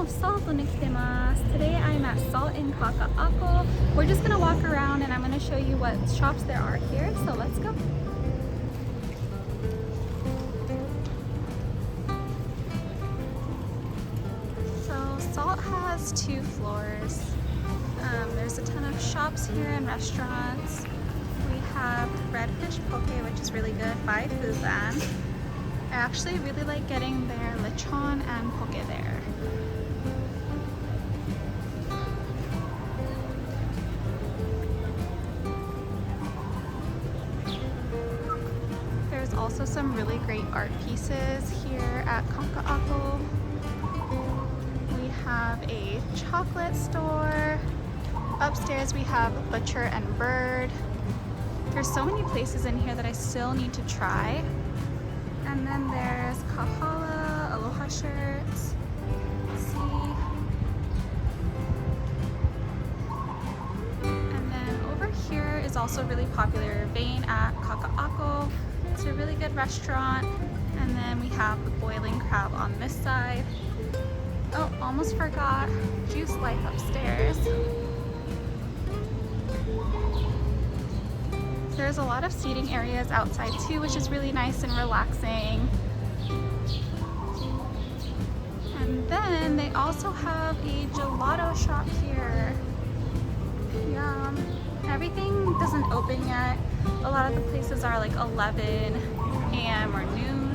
のSaltに来てます。Today I'm at Salt in Kaka'ako. We're just gonna walk around and I'm gonna show you what shops there are here. So let's go. So Salt has 2 floors. There's a ton of shops here and restaurants. We have redfish poke, which is really good by Fuzan. I actually really like getting their lechon and poke there. There's also some really great art pieces here at Kaka'ako. We have a chocolate store. Upstairs we have Butcher and Bird. There's so many places in here that I still need to try. And then there's Kahala, Aloha shirts. See? And then over here is also really popular vein at Kaka'ako. It's a really good restaurant. And then we have the boiling crab on this side. Oh, almost forgot. Juice Life upstairs. There's a lot of seating areas outside too, which is really nice and relaxing. And then they also have a gelato shop here. Yum. Everything doesn't open yet. A lot of the places are like 11 a.m. or noon.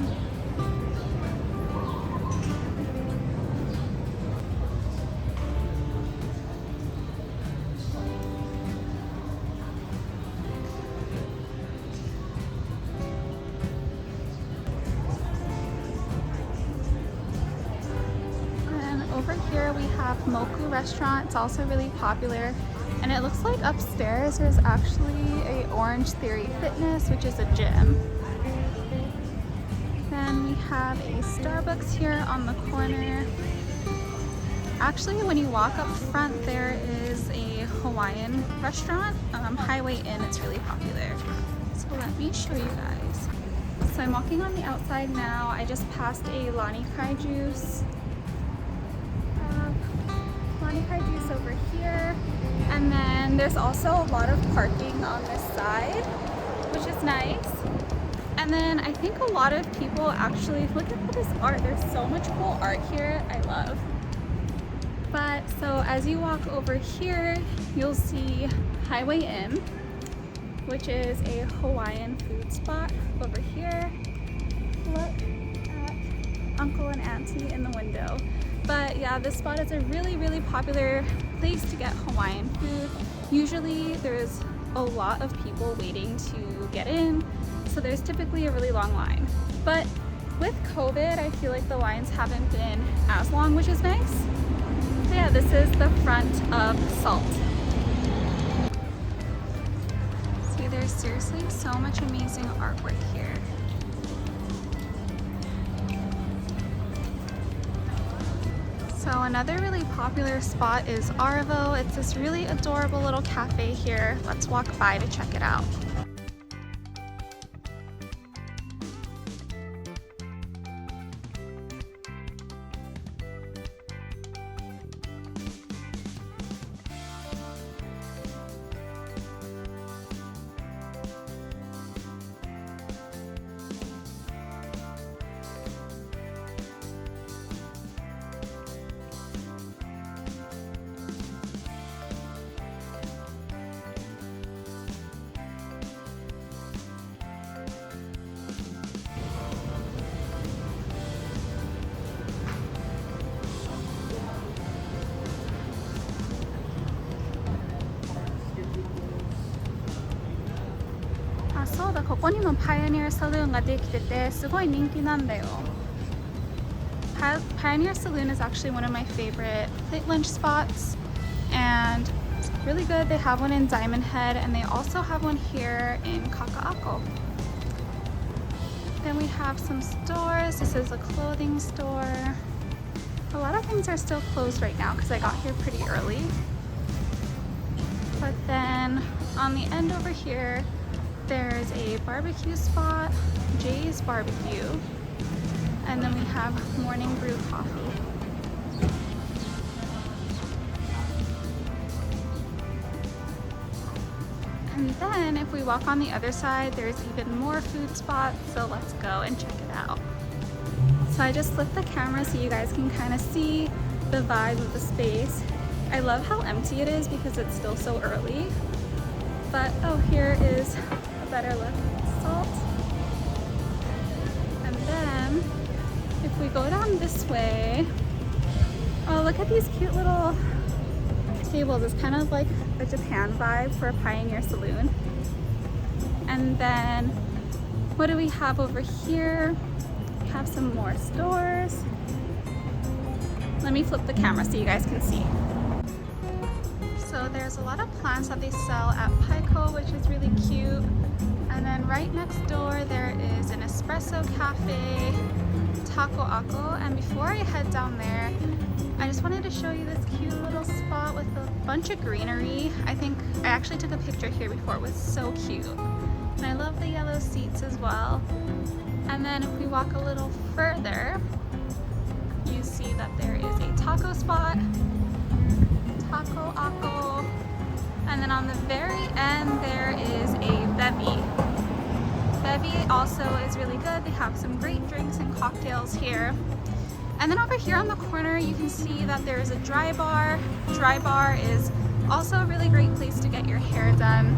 Over here we have Moku restaurant. It's also really popular, and it looks like upstairs there's actually a Orange Theory Fitness, which is a gym. Then we have a Starbucks here on the corner. Actually, when you walk up front there is a Hawaiian restaurant, Highway Inn. It's really popular. So let me show you guys. So I'm walking on the outside now. I just passed a Lani Kai juice. Kai juice over here, and then there's also a lot of parking on this side, which is nice. And then I think a lot of people actually look at all this art. There's so much cool art here. I love. But so as you walk over here, you'll see Highway Inn, which is a Hawaiian food spot over here. Look at Uncle and Auntie in the window. But yeah, this spot is a really, really popular place to get Hawaiian food. Usually there's a lot of people waiting to get in, so there's typically a really long line. But with COVID, I feel like the lines haven't been as long, which is nice. So yeah, this is the front of Salt. See, there's seriously so much amazing artwork here. So another really popular spot is Arvo. It's this really adorable little cafe here. Let's walk by to check it out.あ、そうだ、ここにもパイオニアサルーンができてて、すごい人気なんだよ。Pioneer Saloon is actually one of my favorite plate lunch spots, and it's really good. They have one in Diamond Head, and they also have one here in Kaka'ako. Then we have some stores. This is a clothing store. A lot of things are still closed right now because I got here pretty early. But then on the end over here, there's a barbecue spot, Jay's Barbecue, and then we have Morning Brew Coffee. then if we walk on the other side, there's even more food spots, so let's go and check it out. So I just flipped the camera so you guys can kind of see the vibe of the space. I love how empty it is because it's still so early. But oh, here is a better look at Salt. And then if we go down this way, oh, look at these cute little tables. It's kind of like the Japan vibe for a Pioneer Saloon. And then what do we have over here? We have some more stores. Let me flip the camera so you guys can see. So there's a lot of plants that they sell at Pico, which is really cute. And then right next door there is an espresso cafe, Kaka'ako. And before I head down there, I just wanted to show you this cute little spot with a bunch of greenery. I think I actually took a picture here before. It was so cute. And I love the yellow seats as well. And then if we walk a little further, you see that there is a taco spot, Kaka'ako. And then on the very end there is a bevy. Bevy also is really good. They have some great drinks and cocktails here. And then over here on the corner you can see that there is a dry bar. Dry bar is also a really great place to get your hair done.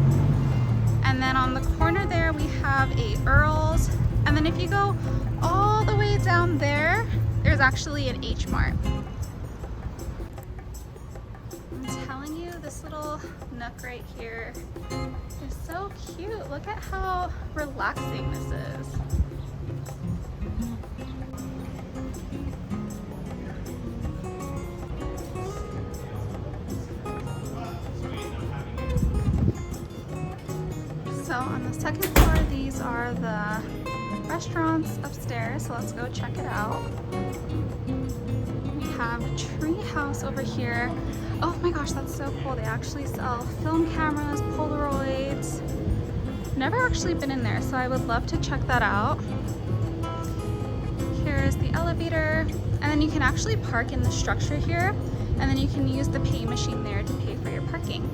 And then on the corner there we have a Earl's. And then if you go all the way down there, there's actually an H Mart. I'm telling you, this little nook right here is so cute. Look at how relaxing this is. So on the second floor, these are the restaurants upstairs, so let's go check it out. We have a tree house over here. Oh my gosh, that's so cool. They actually sell film cameras, Polaroids. Never actually been in there, so I would love to check that out. Here's the elevator, and then you can actually park in the structure here, and then you can use the pay machine there to pay for your parking.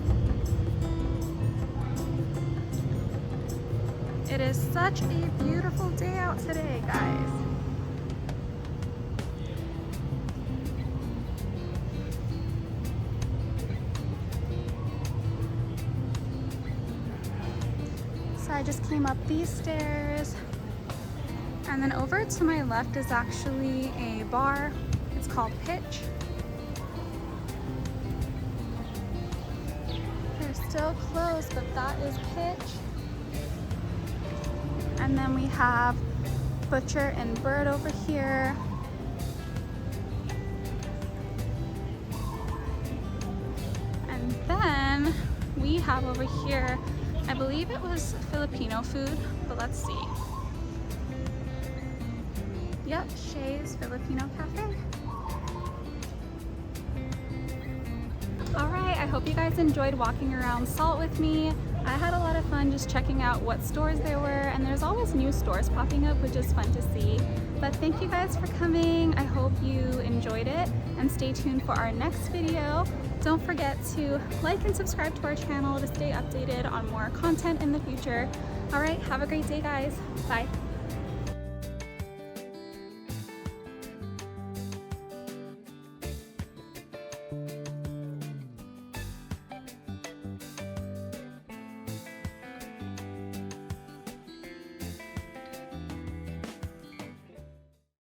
It is such a beautiful day out today, guys. So I just came up these stairs, and then over to my left is actually a bar. It's called Pitch. They're still closed, but that is Pitch. And then we have Butcher and Bird over here. And then we have over here, I believe it was Filipino food, but let's see. Yep, Shay's Filipino Cafe. Alright, I hope you guys enjoyed walking around Salt with me. I had a lot of fun just checking out what stores there were, and there's always new stores popping up, which is fun to see. But thank you guys for coming. I hope you enjoyed it, and stay tuned for our next video. Don't forget to like and subscribe to our channel to stay updated on more content in the future. Alright, have a great day, guys. Bye.